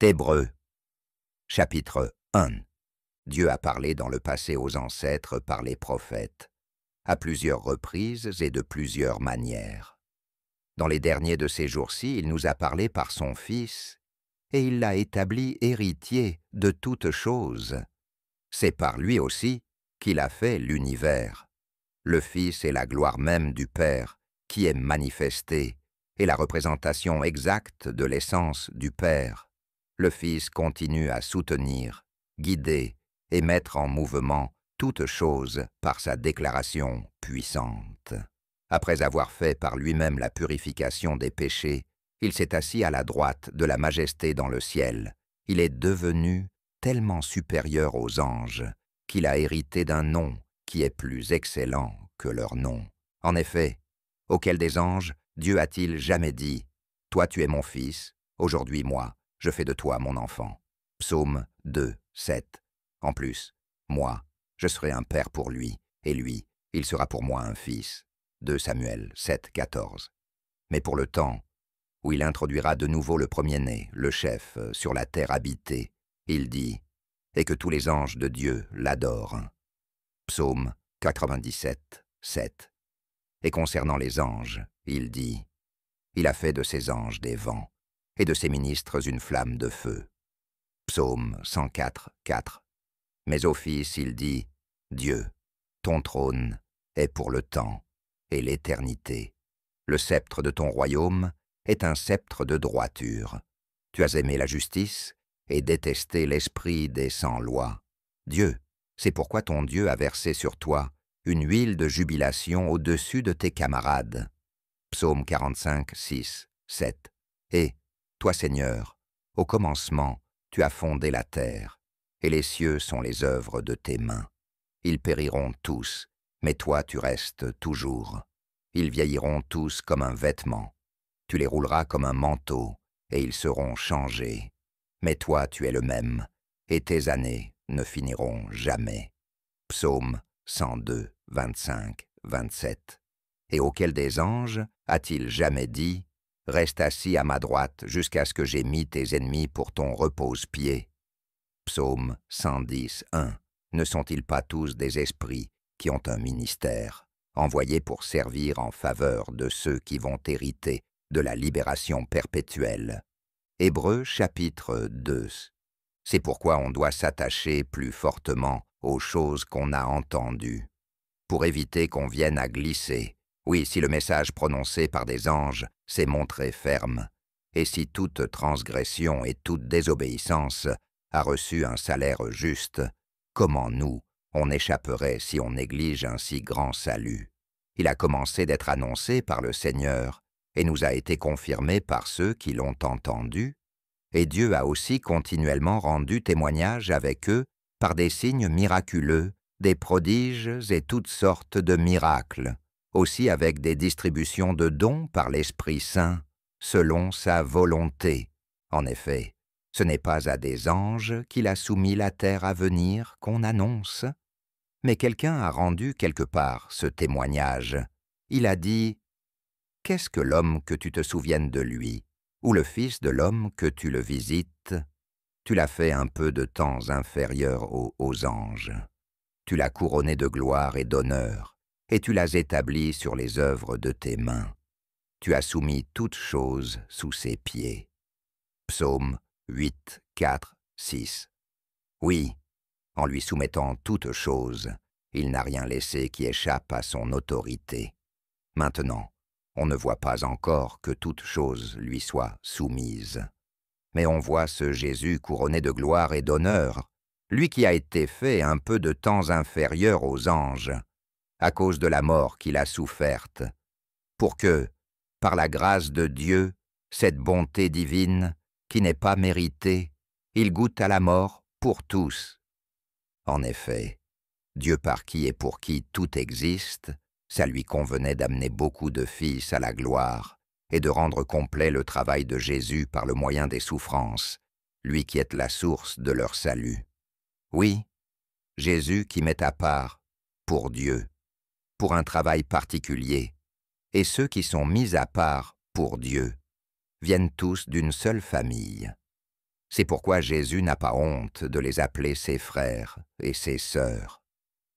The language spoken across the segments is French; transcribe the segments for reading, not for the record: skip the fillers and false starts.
Hébreux, chapitre 1. Dieu a parlé dans le passé aux ancêtres par les prophètes, à plusieurs reprises et de plusieurs manières. Dans les derniers de ces jours-ci, il nous a parlé par son Fils, et il l'a établi héritier de toutes choses. C'est par lui aussi qu'il a fait l'univers. Le Fils est la gloire même du Père, qui est manifestée, et la représentation exacte de l'essence du Père. Le Fils continue à soutenir, guider et mettre en mouvement toutes choses par sa déclaration puissante. Après avoir fait par lui-même la purification des péchés, il s'est assis à la droite de la majesté dans le ciel. Il est devenu tellement supérieur aux anges qu'il a hérité d'un nom qui est plus excellent que leur nom. En effet, auquel des anges Dieu a-t-il jamais dit « Toi tu es mon fils, aujourd'hui moi, je fais de toi mon enfant ». Psaume 2, 7. En plus, moi, je serai un père pour lui, et lui, il sera pour moi un fils. 2 Samuel 7, 14. Mais pour le temps où il introduira de nouveau le premier-né, le chef, sur la terre habitée, il dit « Et que tous les anges de Dieu l'adorent ». Psaume 97, 7. Et concernant les anges, il dit « Il a fait de ses anges des vents, et de ses ministres une flamme de feu ». Psaume 104, 4. Mais au Fils, il dit « Dieu, ton trône est pour le temps et l'éternité. Le sceptre de ton royaume est un sceptre de droiture. Tu as aimé la justice et détesté l'esprit des sans-loi. Dieu, c'est pourquoi ton Dieu a versé sur toi une huile de jubilation au-dessus de tes camarades. » Psaume 45, 6, 7. Et, toi Seigneur, au commencement, tu as fondé la terre, et les cieux sont les œuvres de tes mains. Ils périront tous, mais toi tu restes toujours. Ils vieilliront tous comme un vêtement. Tu les rouleras comme un manteau, et ils seront changés. Mais toi tu es le même, et tes années ne finiront jamais. Psaume 102, 25, 27. Et auquel des anges a-t-il jamais dit « Reste assis à ma droite jusqu'à ce que j'aie mis tes ennemis pour ton repose-pied » Psaume 110, 1. Ne sont-ils pas tous des esprits qui ont un ministère, envoyés pour servir en faveur de ceux qui vont hériter de la libération perpétuelle? Hébreux chapitre 2. C'est pourquoi on doit s'attacher plus fortement aux choses qu'on a entendues, pour éviter qu'on vienne à glisser. Oui, si le message prononcé par des anges s'est montré ferme, et si toute transgression et toute désobéissance a reçu un salaire juste, comment nous, on échapperait si on néglige un si grand salut? Il a commencé d'être annoncé par le Seigneur, et nous a été confirmé par ceux qui l'ont entendu, et Dieu a aussi continuellement rendu témoignage avec eux par des signes miraculeux, des prodiges et toutes sortes de miracles, aussi avec des distributions de dons par l'Esprit Saint, selon sa volonté. En effet, ce n'est pas à des anges qu'il a soumis la terre à venir qu'on annonce, mais quelqu'un a rendu quelque part ce témoignage. Il a dit « Qu'est-ce que l'homme que tu te souviennes de lui, ou le Fils de l'homme que tu le visites? Tu l'as fait un peu de temps inférieur aux anges. Tu l'as couronné de gloire et d'honneur, et tu l'as établi sur les œuvres de tes mains. Tu as soumis toutes choses sous ses pieds. » Psaume 8, 4, 6. Oui, en lui soumettant toutes choses, il n'a rien laissé qui échappe à son autorité. Maintenant, on ne voit pas encore que toutes choses lui soient soumises. Mais on voit ce Jésus couronné de gloire et d'honneur, lui qui a été fait un peu de temps inférieur aux anges, à cause de la mort qu'il a soufferte, pour que, par la grâce de Dieu, cette bonté divine, qui n'est pas méritée, il goûte à la mort pour tous. En effet, Dieu par qui et pour qui tout existe, ça lui convenait d'amener beaucoup de fils à la gloire et de rendre complet le travail de Jésus par le moyen des souffrances, lui qui est la source de leur salut. Oui, Jésus qui met à part, pour Dieu, pour un travail particulier, et ceux qui sont mis à part pour Dieu, viennent tous d'une seule famille. C'est pourquoi Jésus n'a pas honte de les appeler ses frères et ses sœurs.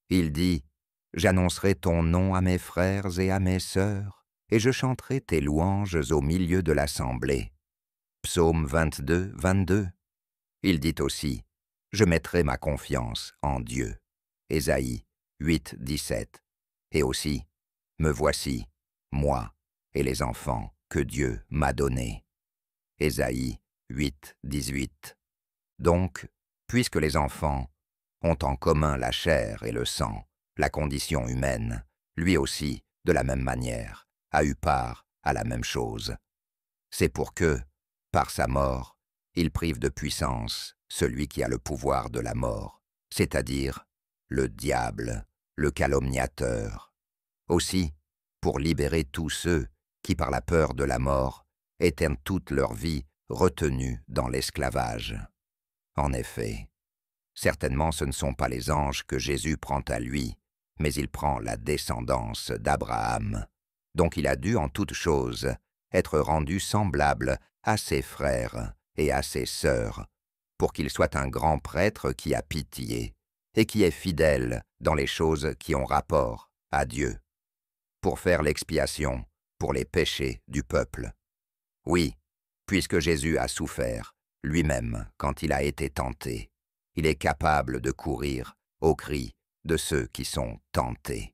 Il dit « J'annoncerai ton nom à mes frères et à mes sœurs, et je chanterai tes louanges au milieu de l'assemblée. » Psaume 22, 22. Il dit aussi « Je mettrai ma confiance en Dieu. » Ésaïe 8, 17. Et aussi « Me voici, moi et les enfants que Dieu m'a donnés. » Ésaïe 8, 18. Donc, puisque les enfants ont en commun la chair et le sang, la condition humaine, lui aussi, de la même manière, a eu part à la même chose. C'est pour que, par sa mort, il prive de puissance celui qui a le pouvoir de la mort, c'est-à-dire le diable, le calomniateur. Aussi, pour libérer tous ceux qui, par la peur de la mort, étaient toute leur vie retenus dans l'esclavage. En effet, certainement ce ne sont pas les anges que Jésus prend à lui, mais il prend la descendance d'Abraham. Donc il a dû en toutes choses être rendu semblable à ses frères et à ses sœurs, pour qu'il soit un grand prêtre qui a pitié et qui est fidèle dans les choses qui ont rapport à Dieu, pour faire l'expiation pour les péchés du peuple. Oui, puisque Jésus a souffert lui-même quand il a été tenté, il est capable de courir aux cris de ceux qui sont tentés.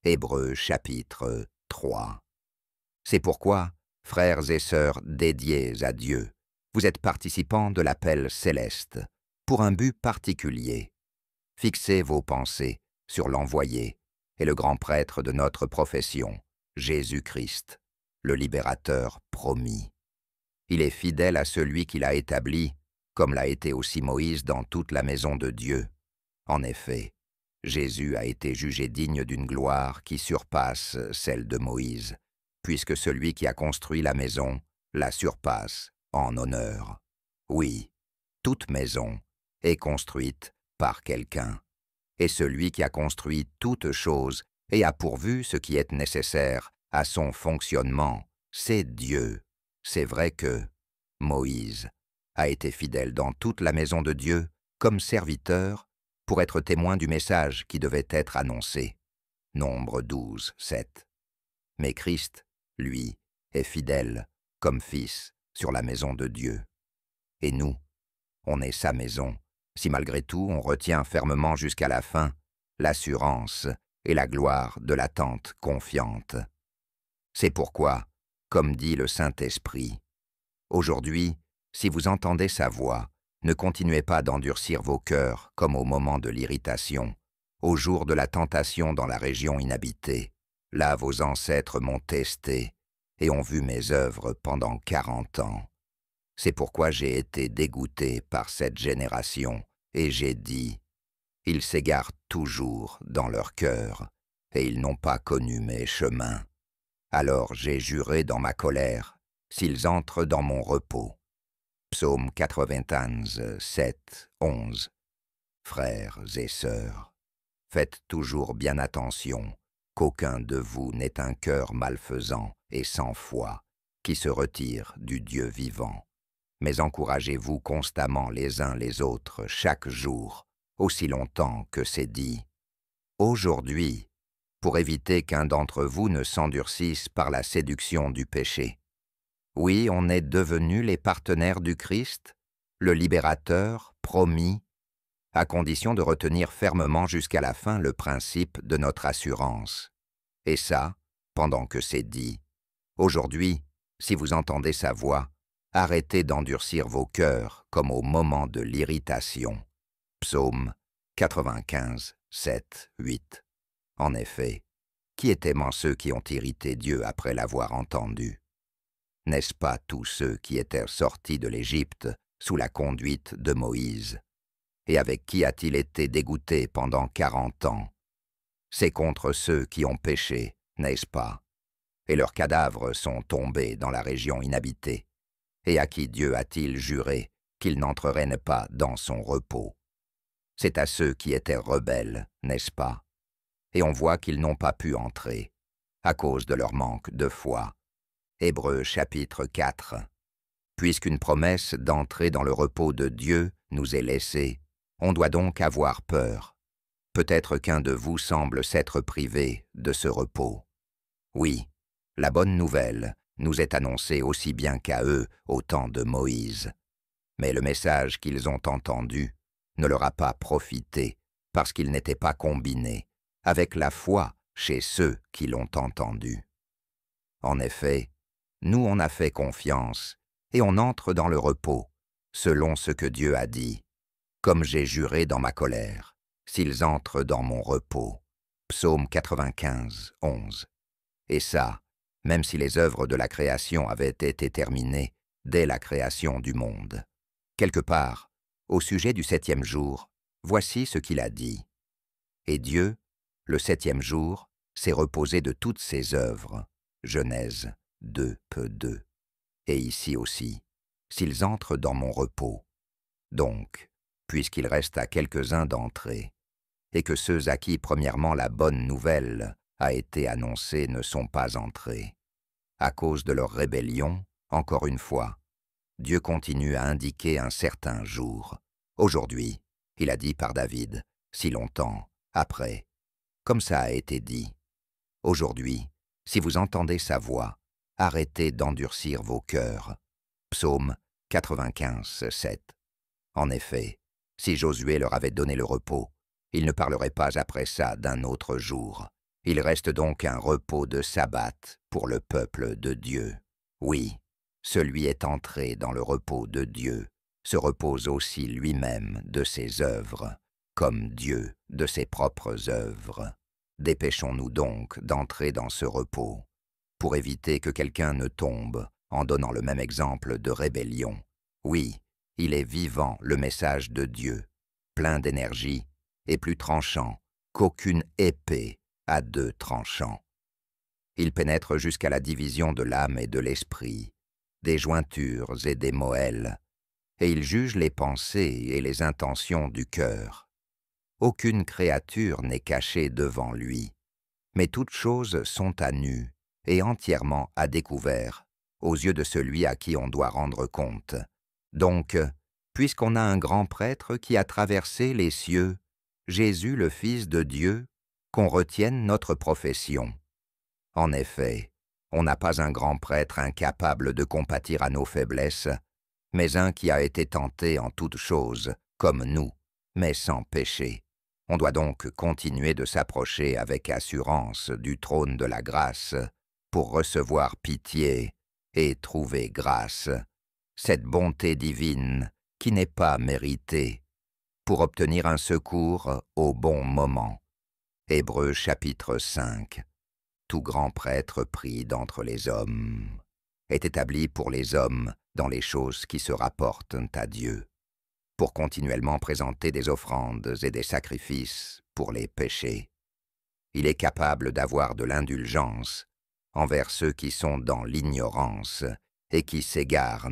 Hébreux chapitre 3. C'est pourquoi, frères et sœurs dédiés à Dieu, vous êtes participants de l'appel céleste, pour un but particulier. Fixez vos pensées sur l'envoyé et le grand prêtre de notre profession, Jésus-Christ, le libérateur promis. Il est fidèle à celui qu'il a établi, comme l'a été aussi Moïse dans toute la maison de Dieu. En effet, Jésus a été jugé digne d'une gloire qui surpasse celle de Moïse, puisque celui qui a construit la maison la surpasse en honneur. Oui, toute maison est construite par quelqu'un, et celui qui a construit toute chose et a pourvu ce qui est nécessaire à son fonctionnement, c'est Dieu. C'est vrai que Moïse a été fidèle dans toute la maison de Dieu comme serviteur pour être témoin du message qui devait être annoncé. Nombre 12, 7. Mais Christ, lui, est fidèle comme fils sur la maison de Dieu. Et nous, on est sa maison, si malgré tout on retient fermement jusqu'à la fin l'assurance et la gloire de l'attente confiante. C'est pourquoi, comme dit le Saint-Esprit, « Aujourd'hui, si vous entendez sa voix, ne continuez pas d'endurcir vos cœurs comme au moment de l'irritation, au jour de la tentation dans la région inhabitée. Là vos ancêtres m'ont testé et ont vu mes œuvres pendant 40 ans. C'est pourquoi j'ai été dégoûté par cette génération, et j'ai dit, « Ils s'égarent toujours dans leur cœur, et ils n'ont pas connu mes chemins. » Alors j'ai juré dans ma colère, s'ils entrent dans mon repos. Psaume 91, 7, 11. Frères et sœurs, faites toujours bien attention, qu'aucun de vous n'ait un cœur malfaisant et sans foi, qui se retire du Dieu vivant. Mais encouragez-vous constamment les uns les autres chaque jour, aussi longtemps que c'est dit. Aujourd'hui, pour éviter qu'un d'entre vous ne s'endurcisse par la séduction du péché. Oui, on est devenus les partenaires du Christ, le libérateur promis, à condition de retenir fermement jusqu'à la fin le principe de notre assurance. Et ça, pendant que c'est dit. Aujourd'hui, si vous entendez sa voix, arrêtez d'endurcir vos cœurs comme au moment de l'irritation. Psaume 95, 7, 8. En effet, qui est aimant ceux qui ont irrité Dieu après l'avoir entendu? N'est-ce pas tous ceux qui étaient sortis de l'Égypte sous la conduite de Moïse? Et avec qui a-t-il été dégoûté pendant 40 ans? C'est contre ceux qui ont péché, n'est-ce pas? Et leurs cadavres sont tombés dans la région inhabitée. Et à qui Dieu a-t-il juré qu'ils n'entreraient pas dans son repos? C'est à ceux qui étaient rebelles, n'est-ce pas? Et on voit qu'ils n'ont pas pu entrer, à cause de leur manque de foi. Hébreux chapitre 4. Puisqu'une promesse d'entrer dans le repos de Dieu nous est laissée, on doit donc avoir peur. Peut-être qu'un de vous semble s'être privé de ce repos. Oui, la bonne nouvelle nous est annoncée aussi bien qu'à eux au temps de Moïse. Mais le message qu'ils ont entendu ne leur a pas profité parce qu'il n'était pas combiné avec la foi chez ceux qui l'ont entendu. En effet, nous on a fait confiance et on entre dans le repos, selon ce que Dieu a dit, comme j'ai juré dans ma colère, s'ils entrent dans mon repos. Psaume 95, 11. Et ça, même si les œuvres de la création avaient été terminées dès la création du monde. Quelque part, au sujet du 7e jour, voici ce qu'il a dit. Et Dieu, le 7e jour, s'est reposé de toutes ses œuvres. Genèse 2, 2. Et ici aussi, s'ils entrent dans mon repos. Donc, puisqu'il reste à quelques-uns d'entrer, et que ceux à qui premièrement la bonne nouvelle a été annoncée ne sont pas entrés, à cause de leur rébellion, encore une fois, Dieu continue à indiquer un certain jour. Aujourd'hui, il a dit par David, si longtemps, après, comme ça a été dit. Aujourd'hui, si vous entendez sa voix, arrêtez d'endurcir vos cœurs. Psaume 95, 7. En effet, si Josué leur avait donné le repos, il ne parlerait pas après ça d'un autre jour. Il reste donc un repos de sabbat pour le peuple de Dieu. Oui, celui est entré dans le repos de Dieu, se repose aussi lui-même de ses œuvres, comme Dieu de ses propres œuvres. Dépêchons-nous donc d'entrer dans ce repos, pour éviter que quelqu'un ne tombe en donnant le même exemple de rébellion. Oui, il est vivant le message de Dieu, plein d'énergie et plus tranchant qu'aucune épée à 2 tranchants. Il pénètre jusqu'à la division de l'âme et de l'esprit, des jointures et des moelles, et il juge les pensées et les intentions du cœur. Aucune créature n'est cachée devant lui, mais toutes choses sont à nu et entièrement à découvert aux yeux de celui à qui on doit rendre compte. Donc, puisqu'on a un grand prêtre qui a traversé les cieux, Jésus le Fils de Dieu, qu'on retienne notre profession. En effet, on n'a pas un grand prêtre incapable de compatir à nos faiblesses, mais un qui a été tenté en toutes choses, comme nous, mais sans péché. On doit donc continuer de s'approcher avec assurance du trône de la grâce pour recevoir pitié et trouver grâce, cette bonté divine qui n'est pas méritée, pour obtenir un secours au bon moment. Hébreux chapitre 5. Tout grand prêtre pris d'entre les hommes est établi pour les hommes dans les choses qui se rapportent à Dieu, pour continuellement présenter des offrandes et des sacrifices pour les péchés. Il est capable d'avoir de l'indulgence envers ceux qui sont dans l'ignorance et qui s'égarent,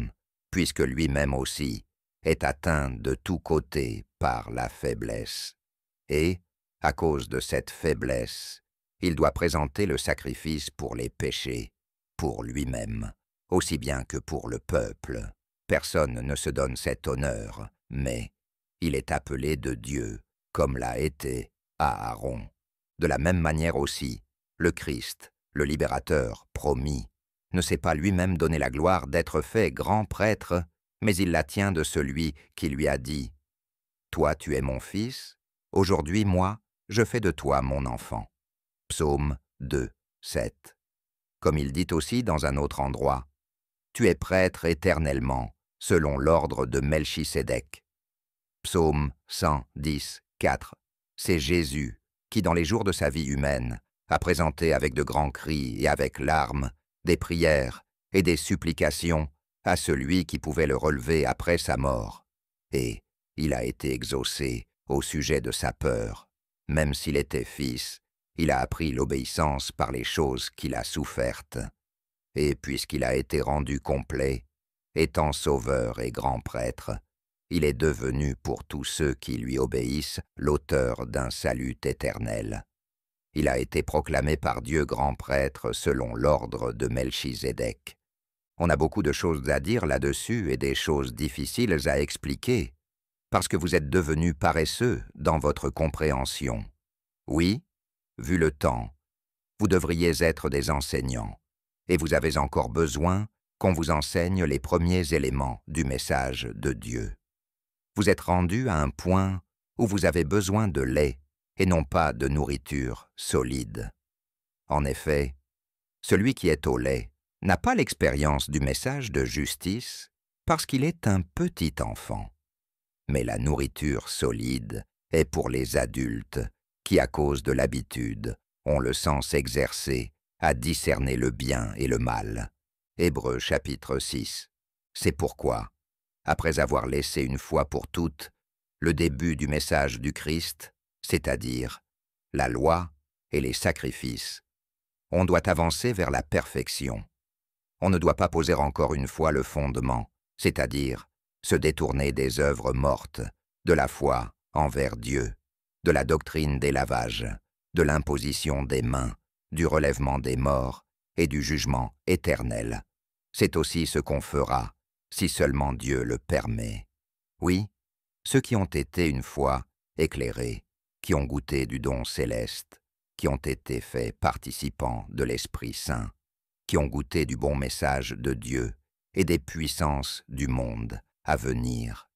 puisque lui-même aussi est atteint de tous côtés par la faiblesse. Et, à cause de cette faiblesse, il doit présenter le sacrifice pour les péchés, pour lui-même, aussi bien que pour le peuple. Personne ne se donne cet honneur, mais il est appelé de Dieu, comme l'a été Aaron. De la même manière aussi, le Christ, le libérateur promis, ne s'est pas lui-même donné la gloire d'être fait grand prêtre, mais il la tient de celui qui lui a dit « Toi tu es mon fils, aujourd'hui moi, je fais de toi mon enfant. » Psaume 2, 7. Comme il dit aussi dans un autre endroit « Tu es prêtre éternellement, selon l'ordre de Melchisédek. » Psaume 110, 4. C'est Jésus qui, dans les jours de sa vie humaine, a présenté avec de grands cris et avec larmes des prières et des supplications à celui qui pouvait le relever après sa mort. Et il a été exaucé au sujet de sa peur. Même s'il était fils, il a appris l'obéissance par les choses qu'il a souffertes. Et puisqu'il a été rendu complet, étant sauveur et grand prêtre, il est devenu pour tous ceux qui lui obéissent l'auteur d'un salut éternel. Il a été proclamé par Dieu grand prêtre selon l'ordre de Melchisédek. On a beaucoup de choses à dire là-dessus et des choses difficiles à expliquer, parce que vous êtes devenus paresseux dans votre compréhension. Oui, vu le temps, vous devriez être des enseignants, et vous avez encore besoin qu'on vous enseigne les premiers éléments du message de Dieu. Vous êtes rendu à un point où vous avez besoin de lait et non pas de nourriture solide. En effet, celui qui est au lait n'a pas l'expérience du message de justice parce qu'il est un petit enfant. Mais la nourriture solide est pour les adultes qui, à cause de l'habitude, ont le sens exercé à discerner le bien et le mal. Hébreux chapitre 6. C'est pourquoi, après avoir laissé une fois pour toutes le début du message du Christ, c'est-à-dire la loi et les sacrifices, on doit avancer vers la perfection. On ne doit pas poser encore une fois le fondement, c'est-à-dire se détourner des œuvres mortes, de la foi envers Dieu, de la doctrine des lavages, de l'imposition des mains, du relèvement des morts et du jugement éternel. C'est aussi ce qu'on fera, si seulement Dieu le permet. Oui, ceux qui ont été une fois éclairés, qui ont goûté du don céleste, qui ont été faits participants de l'Esprit Saint, qui ont goûté du bon message de Dieu et des puissances du monde à venir,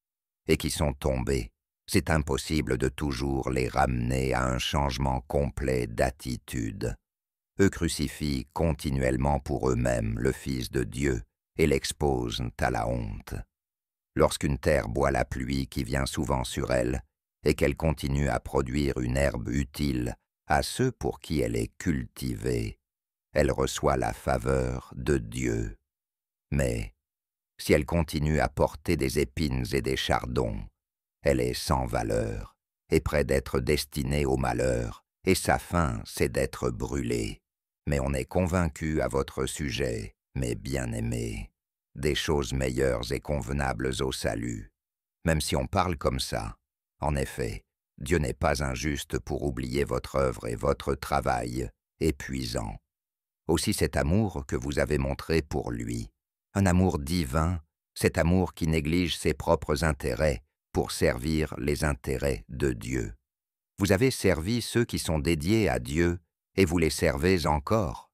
et qui sont tombés, c'est impossible de toujours les ramener à un changement complet d'attitude. Eux crucifient continuellement pour eux-mêmes le Fils de Dieu et l'exposent à la honte. Lorsqu'une terre boit la pluie qui vient souvent sur elle, et qu'elle continue à produire une herbe utile à ceux pour qui elle est cultivée, elle reçoit la faveur de Dieu. Mais si elle continue à porter des épines et des chardons, elle est sans valeur et près d'être destinée au malheur, et sa fin, c'est d'être brûlée. Mais on est convaincu à votre sujet, mes bien-aimés, des choses meilleures et convenables au salut, même si on parle comme ça. En effet, Dieu n'est pas injuste pour oublier votre œuvre et votre travail épuisant. Aussi cet amour que vous avez montré pour lui, un amour divin, cet amour qui néglige ses propres intérêts pour servir les intérêts de Dieu. Vous avez servi ceux qui sont dédiés à Dieu et vous les servez encore.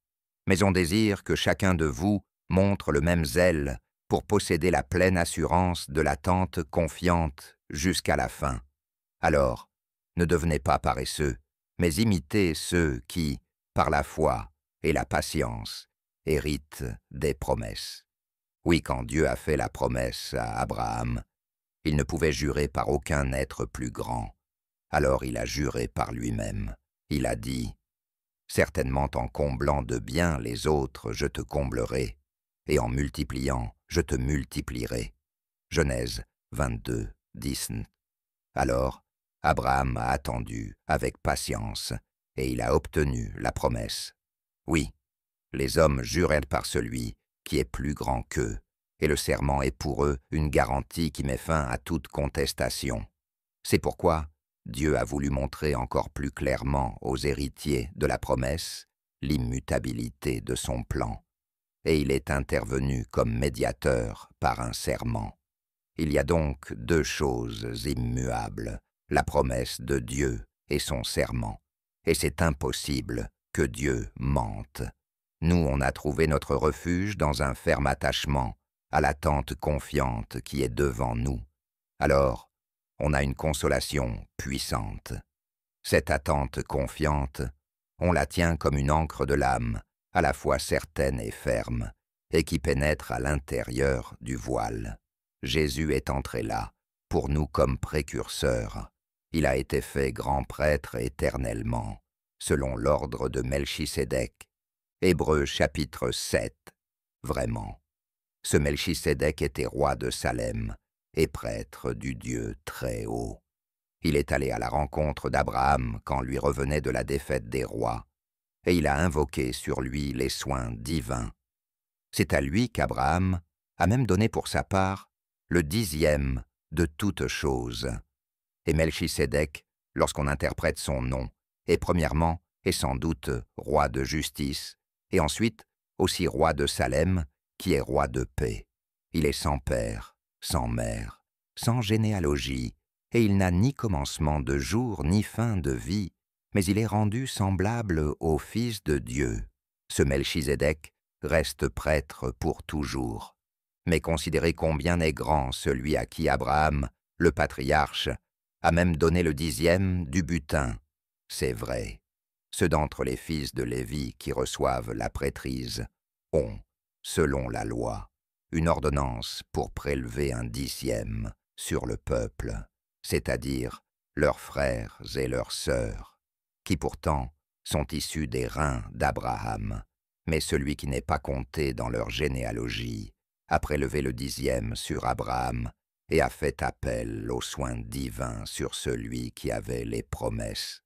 Mais on désire que chacun de vous montre le même zèle pour posséder la pleine assurance de l'attente confiante jusqu'à la fin. Alors, ne devenez pas paresseux, mais imitez ceux qui, par la foi et la patience, héritent des promesses. Oui, quand Dieu a fait la promesse à Abraham, il ne pouvait jurer par aucun être plus grand. Alors il a juré par lui-même. Il a dit « Certainement en comblant de biens les autres, je te comblerai, et en multipliant, je te multiplierai. » Genèse 22, 10. Alors, Abraham a attendu avec patience, et il a obtenu la promesse. Oui, les hommes jurèrent par celui qui est plus grand qu'eux, et le serment est pour eux une garantie qui met fin à toute contestation. C'est pourquoi Dieu a voulu montrer encore plus clairement aux héritiers de la promesse l'immutabilité de son plan, et il est intervenu comme médiateur par un serment. Il y a donc deux choses immuables, la promesse de Dieu et son serment, et c'est impossible que Dieu mente. Nous, on a trouvé notre refuge dans un ferme attachement à l'attente confiante qui est devant nous. Alors, on a une consolation puissante. Cette attente confiante, on la tient comme une ancre de l'âme, à la fois certaine et ferme, et qui pénètre à l'intérieur du voile. Jésus est entré là, pour nous comme précurseur. Il a été fait grand prêtre éternellement, selon l'ordre de Melchisédek. Hébreux chapitre 7. Vraiment, ce Melchisédek était roi de Salem et prêtre du Dieu très haut. Il est allé à la rencontre d'Abraham quand lui revenait de la défaite des rois, et il a invoqué sur lui les soins divins. C'est à lui qu'Abraham a même donné pour sa part le 10e de toutes choses. Et Melchisédek, lorsqu'on interprète son nom, est premièrement et sans doute roi de justice, et ensuite aussi roi de Salem, qui est roi de paix. Il est sans père, sans mère, sans généalogie, et il n'a ni commencement de jour ni fin de vie, mais il est rendu semblable au Fils de Dieu. Ce Melchizedek reste prêtre pour toujours. Mais considérez combien est grand celui à qui Abraham, le patriarche, a même donné le 10e du butin. C'est vrai, ceux d'entre les fils de Lévi qui reçoivent la prêtrise ont, selon la loi, une ordonnance pour prélever un 10e sur le peuple, c'est-à-dire leurs frères et leurs sœurs, qui pourtant sont issus des reins d'Abraham, mais celui qui n'est pas compté dans leur généalogie a prélevé le 10e sur Abraham et a fait appel aux soins divins sur celui qui avait les promesses.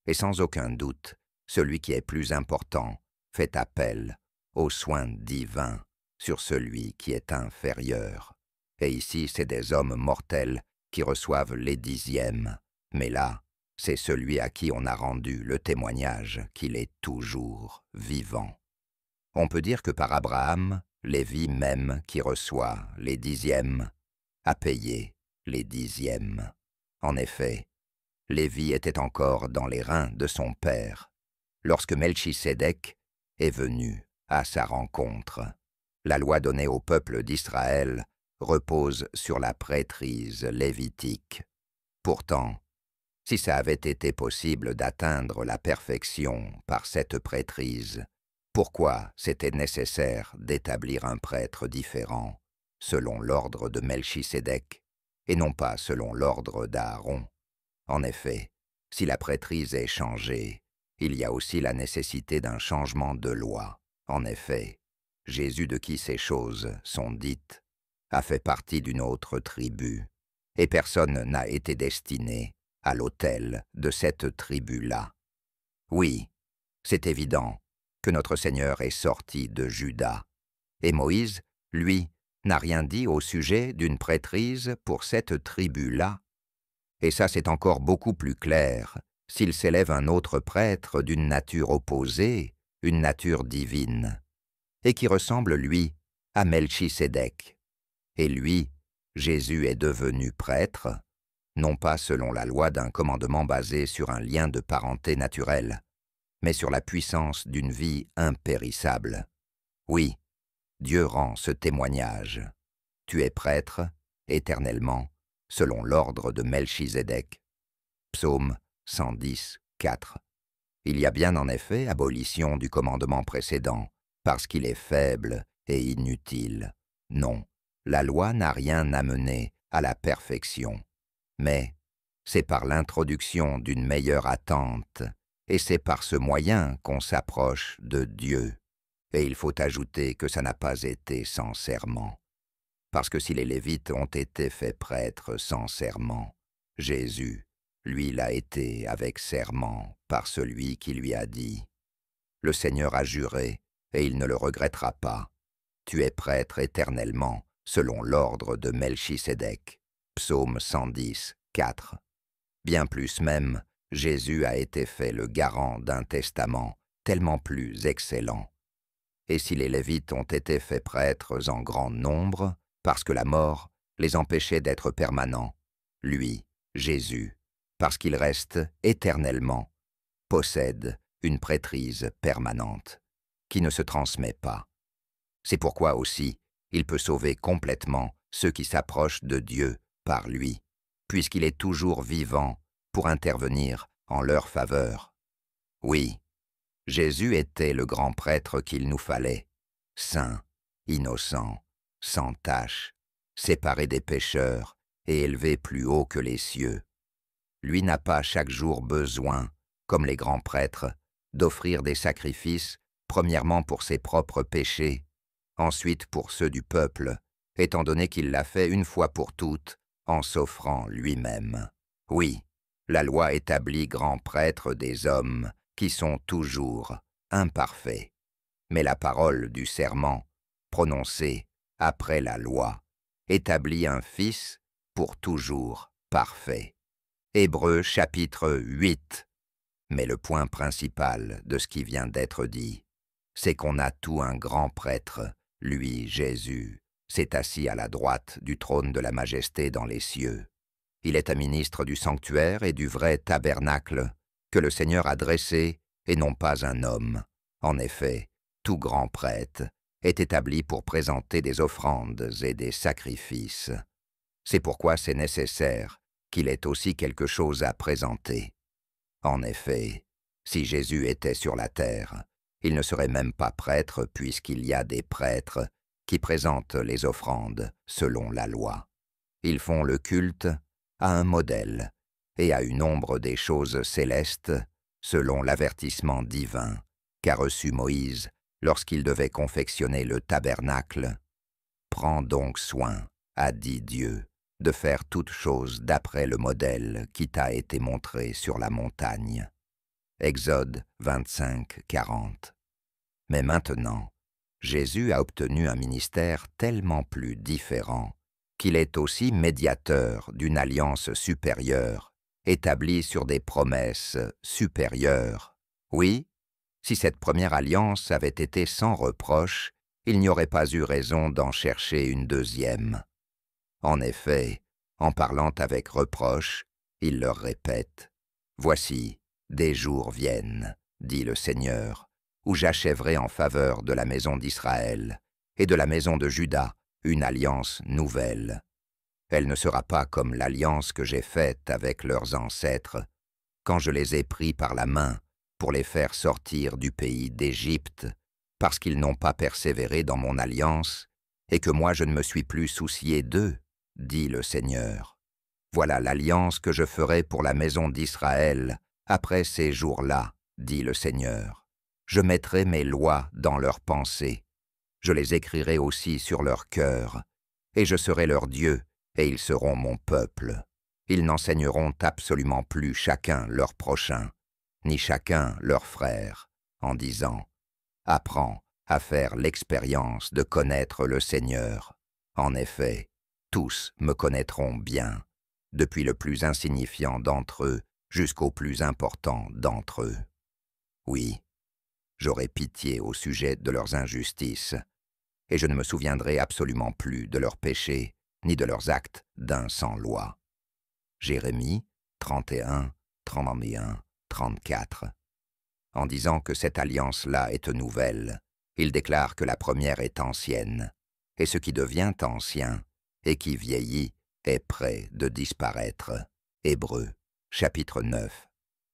Et sans aucun doute, celui qui est plus important fait appel aux soins divins sur celui qui est inférieur. Et ici, c'est des hommes mortels qui reçoivent les 10e, mais là, c'est celui à qui on a rendu le témoignage qu'il est toujours vivant. On peut dire que par Abraham, Lévi même qui reçoit les 10e a payé les 10e. En effet, Lévi était encore dans les reins de son père lorsque Melchisédek est venu à sa rencontre. La loi donnée au peuple d'Israël repose sur la prêtrise lévitique. Pourtant, si ça avait été possible d'atteindre la perfection par cette prêtrise, pourquoi c'était nécessaire d'établir un prêtre différent, selon l'ordre de Melchisédek, et non pas selon l'ordre d'Aaron? En effet, si la prêtrise est changée, il y a aussi la nécessité d'un changement de loi. En effet, Jésus de qui ces choses sont dites a fait partie d'une autre tribu, et personne n'a été destiné à l'autel de cette tribu-là. Oui, c'est évident que notre Seigneur est sorti de Juda, et Moïse, lui, n'a rien dit au sujet d'une prêtrise pour cette tribu-là. Et ça, c'est encore beaucoup plus clair s'il s'élève un autre prêtre d'une nature opposée, une nature divine, et qui ressemble, lui, à Melchisédek. Et lui, Jésus est devenu prêtre, non pas selon la loi d'un commandement basé sur un lien de parenté naturelle, mais sur la puissance d'une vie impérissable. Oui, Dieu rend ce témoignage. Tu es prêtre, éternellement, selon l'ordre de Melchisédek. Psaume 110, 4. Il y a bien en effet abolition du commandement précédent, parce qu'il est faible et inutile. Non, la loi n'a rien amené à la perfection. Mais c'est par l'introduction d'une meilleure attente, et c'est par ce moyen qu'on s'approche de Dieu. Et il faut ajouter que ça n'a pas été sans serment. Parce que si les Lévites ont été faits prêtres sans serment, Jésus, lui, l'a été avec serment par celui qui lui a dit « Le Seigneur a juré, et il ne le regrettera pas. Tu es prêtre éternellement, selon l'ordre de Melchisédek. » Psaume 110, 4. Bien plus même, Jésus a été fait le garant d'un testament tellement plus excellent. Et si les Lévites ont été faits prêtres en grand nombre, parce que la mort les empêchait d'être permanents, lui, Jésus, parce qu'il reste éternellement, possède une prêtrise permanente, qui ne se transmet pas. C'est pourquoi aussi il peut sauver complètement ceux qui s'approchent de Dieu par lui, puisqu'il est toujours vivant pour intervenir en leur faveur. Oui, Jésus était le grand prêtre qu'il nous fallait, saint, innocent, sans tache, séparé des pécheurs et élevé plus haut que les cieux. Lui n'a pas chaque jour besoin, comme les grands prêtres, d'offrir des sacrifices, premièrement pour ses propres péchés, ensuite pour ceux du peuple, étant donné qu'il l'a fait une fois pour toutes, en s'offrant lui-même. Oui, la loi établit grand prêtre des hommes qui sont toujours imparfaits. Mais la parole du serment, prononcée après la loi, établit un Fils pour toujours parfait. Hébreux chapitre 8. Mais le point principal de ce qui vient d'être dit, c'est qu'on a tout un grand prêtre Lui, Jésus, s'est assis à la droite du trône de la majesté dans les cieux. Il est un ministre du sanctuaire et du vrai tabernacle que le Seigneur a dressé et non pas un homme. En effet, tout grand prêtre est établi pour présenter des offrandes et des sacrifices. C'est pourquoi c'est nécessaire qu'il ait aussi quelque chose à présenter. En effet, si Jésus était sur la terre, il ne serait même pas prêtre puisqu'il y a des prêtres qui présentent les offrandes selon la loi. Ils font le culte à un modèle et à une ombre des choses célestes selon l'avertissement divin qu'a reçu Moïse lorsqu'il devait confectionner le tabernacle. « Prends donc soin, a dit Dieu, de faire toutes choses d'après le modèle qui t'a été montré sur la montagne. » Exode 25, 40. Mais maintenant, Jésus a obtenu un ministère tellement plus différent qu'il est aussi médiateur d'une alliance supérieure, établie sur des promesses supérieures. Oui, si cette première alliance avait été sans reproche, il n'y aurait pas eu raison d'en chercher une deuxième. En effet, en parlant avec reproche, il leur répète « Voici, des jours viennent, dit le Seigneur, où j'achèverai en faveur de la maison d'Israël et de la maison de Juda une alliance nouvelle. Elle ne sera pas comme l'alliance que j'ai faite avec leurs ancêtres, quand je les ai pris par la main pour les faire sortir du pays d'Égypte, parce qu'ils n'ont pas persévéré dans mon alliance, et que moi je ne me suis plus soucié d'eux, dit le Seigneur. Voilà l'alliance que je ferai pour la maison d'Israël après ces jours-là, dit le Seigneur. Je mettrai mes lois dans leurs pensées, je les écrirai aussi sur leur cœur, et je serai leur Dieu, et ils seront mon peuple. Ils n'enseigneront absolument plus chacun leur prochain, ni chacun leur frère, en disant « Apprends à faire l'expérience de connaître le Seigneur. En effet, tous me connaîtront bien, depuis le plus insignifiant d'entre eux jusqu'au plus important d'entre eux. Oui, j'aurai pitié au sujet de leurs injustices, et je ne me souviendrai absolument plus de leurs péchés, ni de leurs actes d'un sans loi. » Jérémie 31, 31, 34. En disant que cette alliance-là est nouvelle, il déclare que la première est ancienne, et ce qui devient ancien et qui vieillit est près de disparaître. Hébreux, chapitre 9.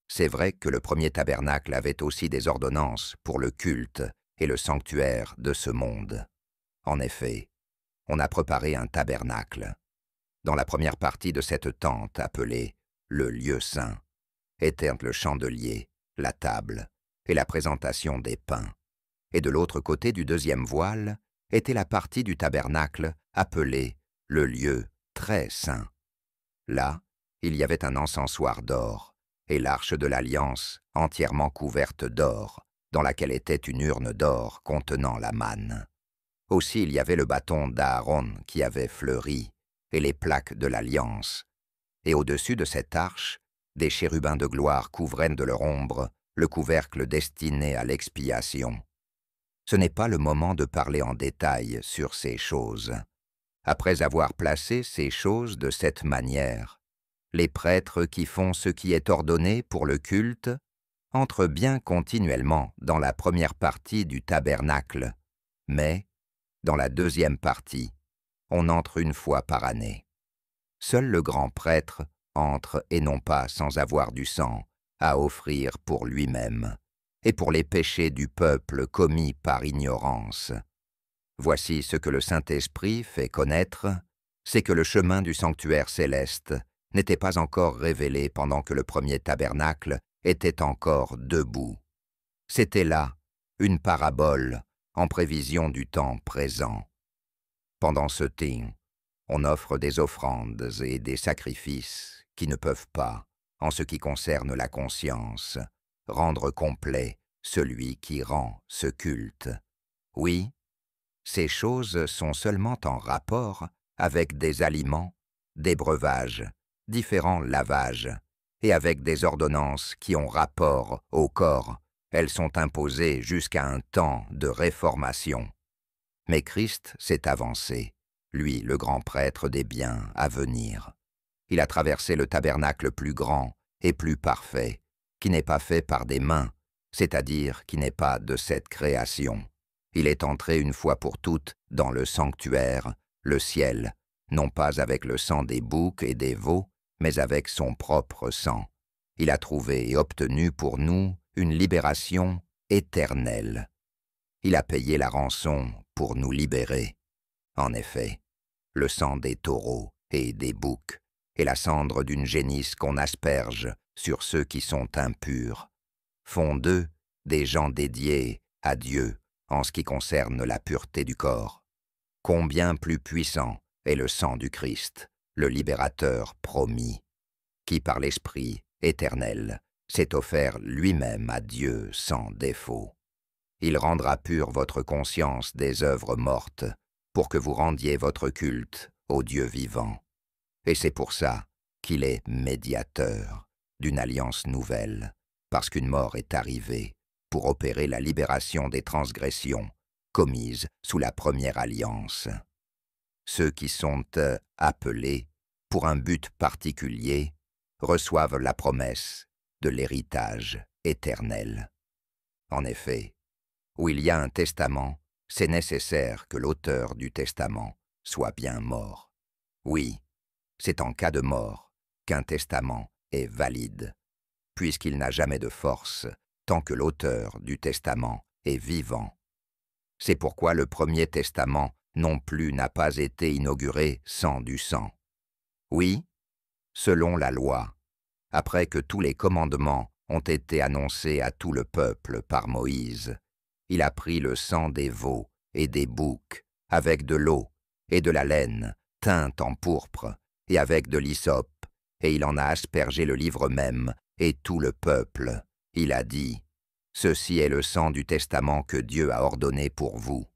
C'est vrai que le premier tabernacle avait aussi des ordonnances pour le culte et le sanctuaire de ce monde. En effet, on a préparé un tabernacle. Dans la première partie de cette tente appelée le lieu saint, était le chandelier, la table et la présentation des pains. Et de l'autre côté du deuxième voile était la partie du tabernacle appelée le lieu très saint. Là, il y avait un encensoir d'or et l'arche de l'alliance entièrement couverte d'or, dans laquelle était une urne d'or contenant la manne. Aussi il y avait le bâton d'Aaron qui avait fleuri et les plaques de l'alliance. Et au-dessus de cette arche, des chérubins de gloire couvraient de leur ombre le couvercle destiné à l'expiation. Ce n'est pas le moment de parler en détail sur ces choses. Après avoir placé ces choses de cette manière, les prêtres qui font ce qui est ordonné pour le culte entrent bien continuellement dans la première partie du tabernacle, mais, dans la deuxième partie, on entre une fois par année. Seul le grand prêtre entre et non pas sans avoir du sang à offrir pour lui-même et pour les péchés du peuple commis par ignorance. Voici ce que le Saint-Esprit fait connaître, c'est que le chemin du sanctuaire céleste n'était pas encore révélé pendant que le premier tabernacle était encore debout. C'était là une parabole en prévision du temps présent. Pendant ce temps, on offre des offrandes et des sacrifices qui ne peuvent pas, en ce qui concerne la conscience, rendre complet celui qui rend ce culte. Oui, ces choses sont seulement en rapport avec des aliments, des breuvages, différents lavages, et avec des ordonnances qui ont rapport au corps. Elles sont imposées jusqu'à un temps de réformation. Mais Christ s'est avancé, lui, le grand prêtre des biens à venir. Il a traversé le tabernacle plus grand et plus parfait, qui n'est pas fait par des mains, c'est-à-dire qui n'est pas de cette création. Il est entré une fois pour toutes dans le sanctuaire, le ciel, non pas avec le sang des boucs et des veaux, mais avec son propre sang. Il a trouvé et obtenu pour nous une libération éternelle. Il a payé la rançon pour nous libérer. En effet, le sang des taureaux et des boucs et la cendre d'une génisse qu'on asperge sur ceux qui sont impurs font d'eux des gens dédiés à Dieu en ce qui concerne la pureté du corps. Combien plus puissant est le sang du Christ, le libérateur promis, qui par l'Esprit éternel s'est offert lui-même à Dieu sans défaut. Il rendra pure votre conscience des œuvres mortes, pour que vous rendiez votre culte au Dieu vivant. Et c'est pour ça qu'il est médiateur d'une alliance nouvelle, parce qu'une mort est arrivée pour opérer la libération des transgressions commises sous la première alliance. Ceux qui sont appelés pour un but particulier reçoivent la promesse de l'héritage éternel. En effet, où il y a un testament, c'est nécessaire que l'auteur du testament soit bien mort. Oui, c'est en cas de mort qu'un testament est valide, puisqu'il n'a jamais de force tant que l'auteur du testament est vivant. C'est pourquoi le premier testament non plus n'a pas été inauguré sans du sang. Oui, selon la loi, après que tous les commandements ont été annoncés à tout le peuple par Moïse, il a pris le sang des veaux et des boucs, avec de l'eau et de la laine, teinte en pourpre, et avec de l'hysope, et il en a aspergé le livre même, et tout le peuple. Il a dit, « Ceci est le sang du testament que Dieu a ordonné pour vous. »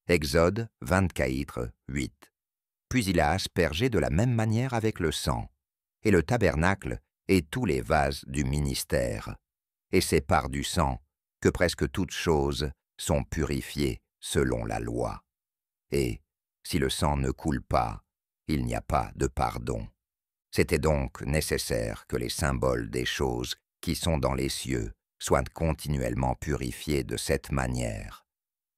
Exode 24, 8. Puis il a aspergé de la même manière avec le sang, et le tabernacle et tous les vases du ministère. Et c'est par du sang que presque toutes choses sont purifiées selon la loi. Et, si le sang ne coule pas, il n'y a pas de pardon. C'était donc nécessaire que les symboles des choses qui sont dans les cieux soient continuellement purifiés de cette manière,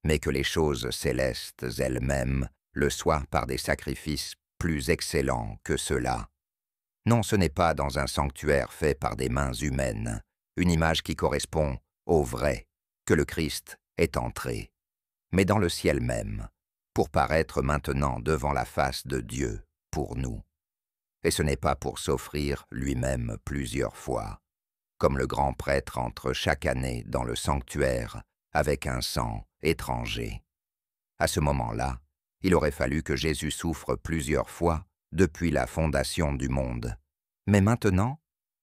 mais que les choses célestes elles-mêmes le soient par des sacrifices plus excellents que ceux-là. Non, ce n'est pas dans un sanctuaire fait par des mains humaines, une image qui correspond au vrai, que le Christ est entré, mais dans le ciel même, pour paraître maintenant devant la face de Dieu pour nous. Et ce n'est pas pour s'offrir lui-même plusieurs fois, comme le grand prêtre entre chaque année dans le sanctuaire avec un sang étranger. À ce moment-là, il aurait fallu que Jésus souffre plusieurs fois depuis la fondation du monde. Mais maintenant,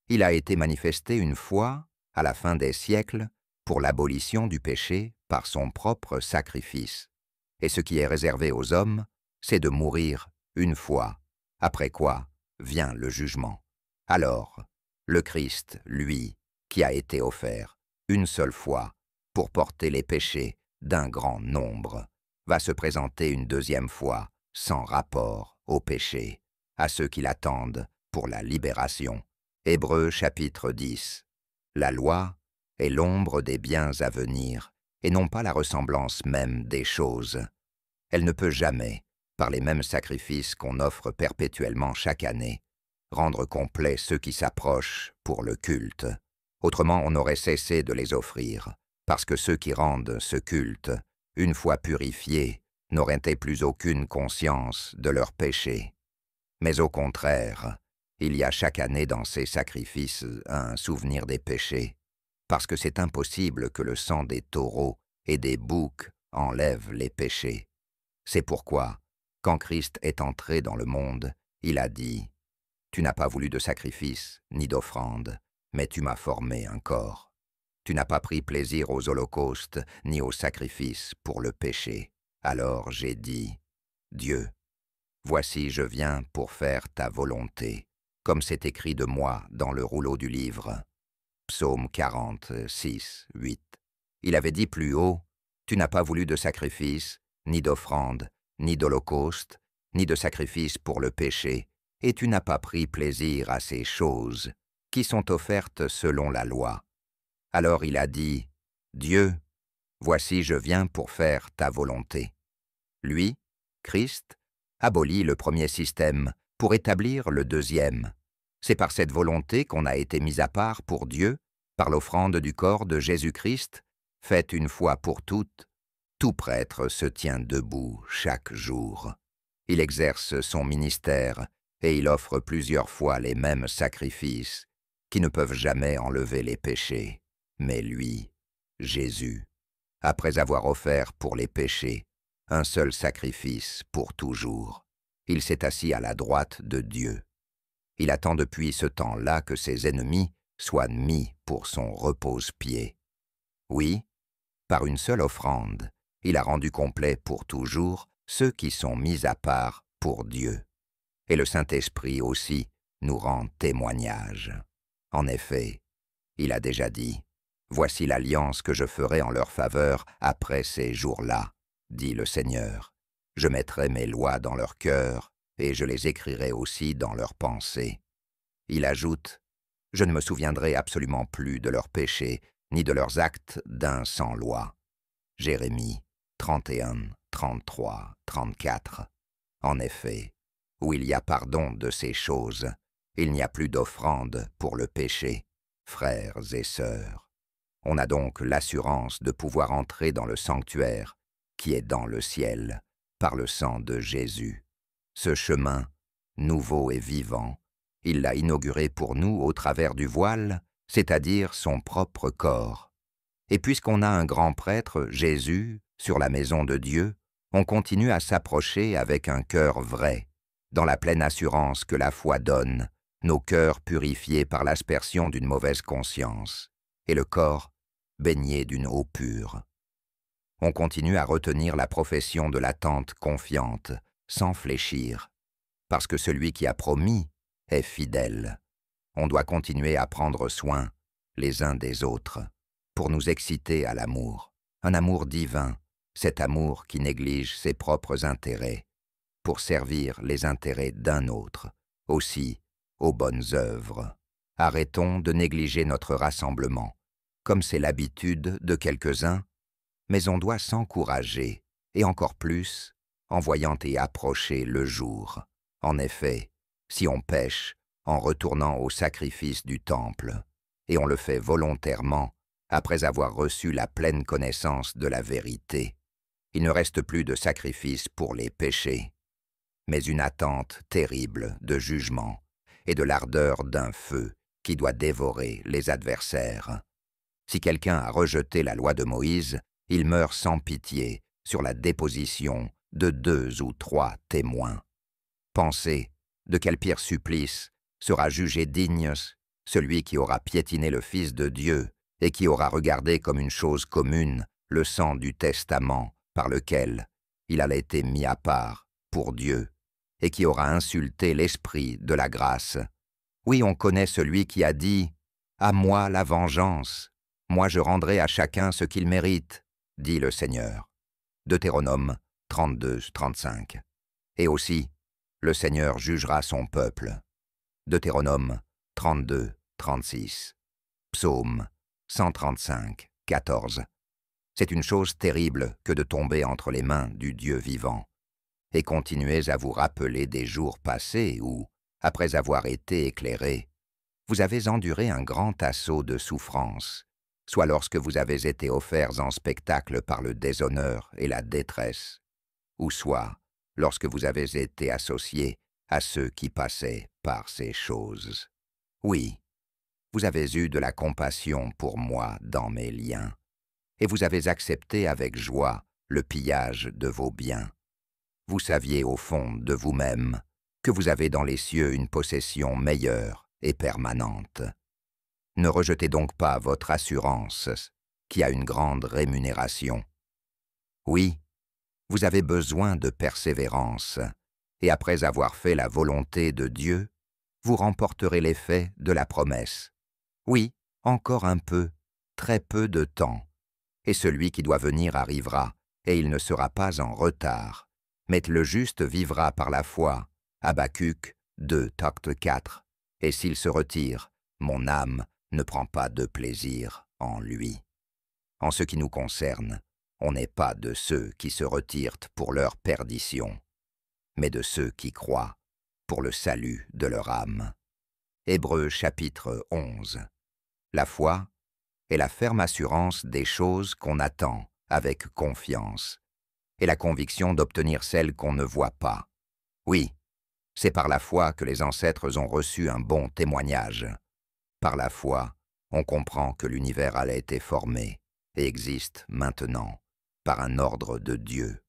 il a été manifesté une fois, à la fin des siècles, pour l'abolition du péché par son propre sacrifice. Et ce qui est réservé aux hommes, c'est de mourir une fois, après quoi vient le jugement. Alors, le Christ, lui, qui a été offert une seule fois pour porter les péchés d'un grand nombre, va se présenter une deuxième fois sans rapport au péché, à ceux qui l'attendent pour la libération. Hébreux chapitre 10. La loi est l'ombre des biens à venir et non pas la ressemblance même des choses. Elle ne peut jamais, par les mêmes sacrifices qu'on offre perpétuellement chaque année, rendre complets ceux qui s'approchent pour le culte. Autrement, on aurait cessé de les offrir, parce que ceux qui rendent ce culte, une fois purifiés, n'auraient plus aucune conscience de leurs péchés. Mais au contraire, il y a chaque année dans ces sacrifices un souvenir des péchés, parce que c'est impossible que le sang des taureaux et des boucs enlève les péchés. C'est pourquoi, quand Christ est entré dans le monde, il a dit « Tu n'as pas voulu de sacrifice ni d'offrande, mais tu m'as formé un corps. Tu n'as pas pris plaisir aux holocaustes ni aux sacrifices pour le péché. Alors j'ai dit « Dieu, voici je viens pour faire ta volonté, comme c'est écrit de moi dans le rouleau du livre. » Psaume 46, 8. Il avait dit plus haut « Tu n'as pas voulu de sacrifice, ni d'offrande, ni d'holocauste, ni de sacrifice pour le péché, et tu n'as pas pris plaisir à ces choses qui sont offertes selon la loi. Alors il a dit, Dieu, voici je viens pour faire ta volonté. Lui, Christ, abolit le premier système pour établir le deuxième. C'est par cette volonté qu'on a été mis à part pour Dieu, par l'offrande du corps de Jésus-Christ, faite une fois pour toutes. Tout prêtre se tient debout chaque jour. Il exerce son ministère et il offre plusieurs fois les mêmes sacrifices qui ne peuvent jamais enlever les péchés. Mais lui, Jésus, après avoir offert pour les péchés un seul sacrifice pour toujours, il s'est assis à la droite de Dieu. Il attend depuis ce temps-là que ses ennemis soient mis pour son repose-pied. Oui, par une seule offrande, il a rendu complet pour toujours ceux qui sont mis à part pour Dieu. Et le Saint-Esprit aussi nous rend témoignage. En effet, il a déjà dit, « Voici l'alliance que je ferai en leur faveur après ces jours-là, dit le Seigneur. Je mettrai mes lois dans leur cœur et je les écrirai aussi dans leurs pensées. » Il ajoute, « Je ne me souviendrai absolument plus de leurs péchés, ni de leurs actes d'un sans loi. » Jérémie 31, 33, 34. En effet, où il y a pardon de ces choses, il n'y a plus d'offrande pour le péché, frères et sœurs. On a donc l'assurance de pouvoir entrer dans le sanctuaire, qui est dans le ciel, par le sang de Jésus. Ce chemin, nouveau et vivant, il l'a inauguré pour nous au travers du voile, c'est-à-dire son propre corps. Et puisqu'on a un grand prêtre, Jésus, sur la maison de Dieu, on continue à s'approcher avec un cœur vrai, dans la pleine assurance que la foi donne, nos cœurs purifiés par l'aspersion d'une mauvaise conscience, et le corps baigné d'une eau pure. On continue à retenir la profession de l'attente confiante, sans fléchir, parce que celui qui a promis est fidèle. On doit continuer à prendre soin les uns des autres, pour nous exciter à l'amour, un amour divin, cet amour qui néglige ses propres intérêts, pour servir les intérêts d'un autre, aussi aux bonnes œuvres. Arrêtons de négliger notre rassemblement, comme c'est l'habitude de quelques-uns, mais on doit s'encourager, et encore plus, en voyant et approcher le jour. En effet, si on pêche en retournant au sacrifice du temple, et on le fait volontairement, après avoir reçu la pleine connaissance de la vérité, il ne reste plus de sacrifice pour les péchés, mais une attente terrible de jugement et de l'ardeur d'un feu qui doit dévorer les adversaires. Si quelqu'un a rejeté la loi de Moïse, il meurt sans pitié sur la déposition de 2 ou 3 témoins. Pensez de quel pire supplice sera jugé digne celui qui aura piétiné le Fils de Dieu et qui aura regardé comme une chose commune le sang du testament par lequel il a été mis à part pour Dieu, et qui aura insulté l'Esprit de la grâce. Oui, on connaît celui qui a dit « À moi la vengeance, moi je rendrai à chacun ce qu'il mérite, dit le Seigneur. » Deutéronome 32, 35. Et aussi, le Seigneur jugera son peuple. Deutéronome 32, 36. Psaume 135, 14. C'est une chose terrible que de tomber entre les mains du Dieu vivant. Et continuez à vous rappeler des jours passés où, après avoir été éclairés, vous avez enduré un grand assaut de souffrance, soit lorsque vous avez été offerts en spectacle par le déshonneur et la détresse, ou soit lorsque vous avez été associés à ceux qui passaient par ces choses. Oui, vous avez eu de la compassion pour moi dans mes liens, et vous avez accepté avec joie le pillage de vos biens. Vous saviez au fond de vous-même que vous avez dans les cieux une possession meilleure et permanente. Ne rejetez donc pas votre assurance, qui a une grande rémunération. Oui, vous avez besoin de persévérance, et après avoir fait la volonté de Dieu, vous remporterez l'effet de la promesse. Oui, encore un peu, très peu de temps, et celui qui doit venir arrivera, et il ne sera pas en retard. Mais le juste vivra par la foi. Habacuc 2, Acte 4. Et s'il se retire, mon âme ne prend pas de plaisir en lui. En ce qui nous concerne, on n'est pas de ceux qui se retirent pour leur perdition, mais de ceux qui croient pour le salut de leur âme. Hébreux chapitre 11. La foi est la ferme assurance des choses qu'on attend avec confiance, et la conviction d'obtenir celles qu'on ne voit pas. Oui, c'est par la foi que les ancêtres ont reçu un bon témoignage. Par la foi, on comprend que l'univers a été formé et existe maintenant par un ordre de Dieu.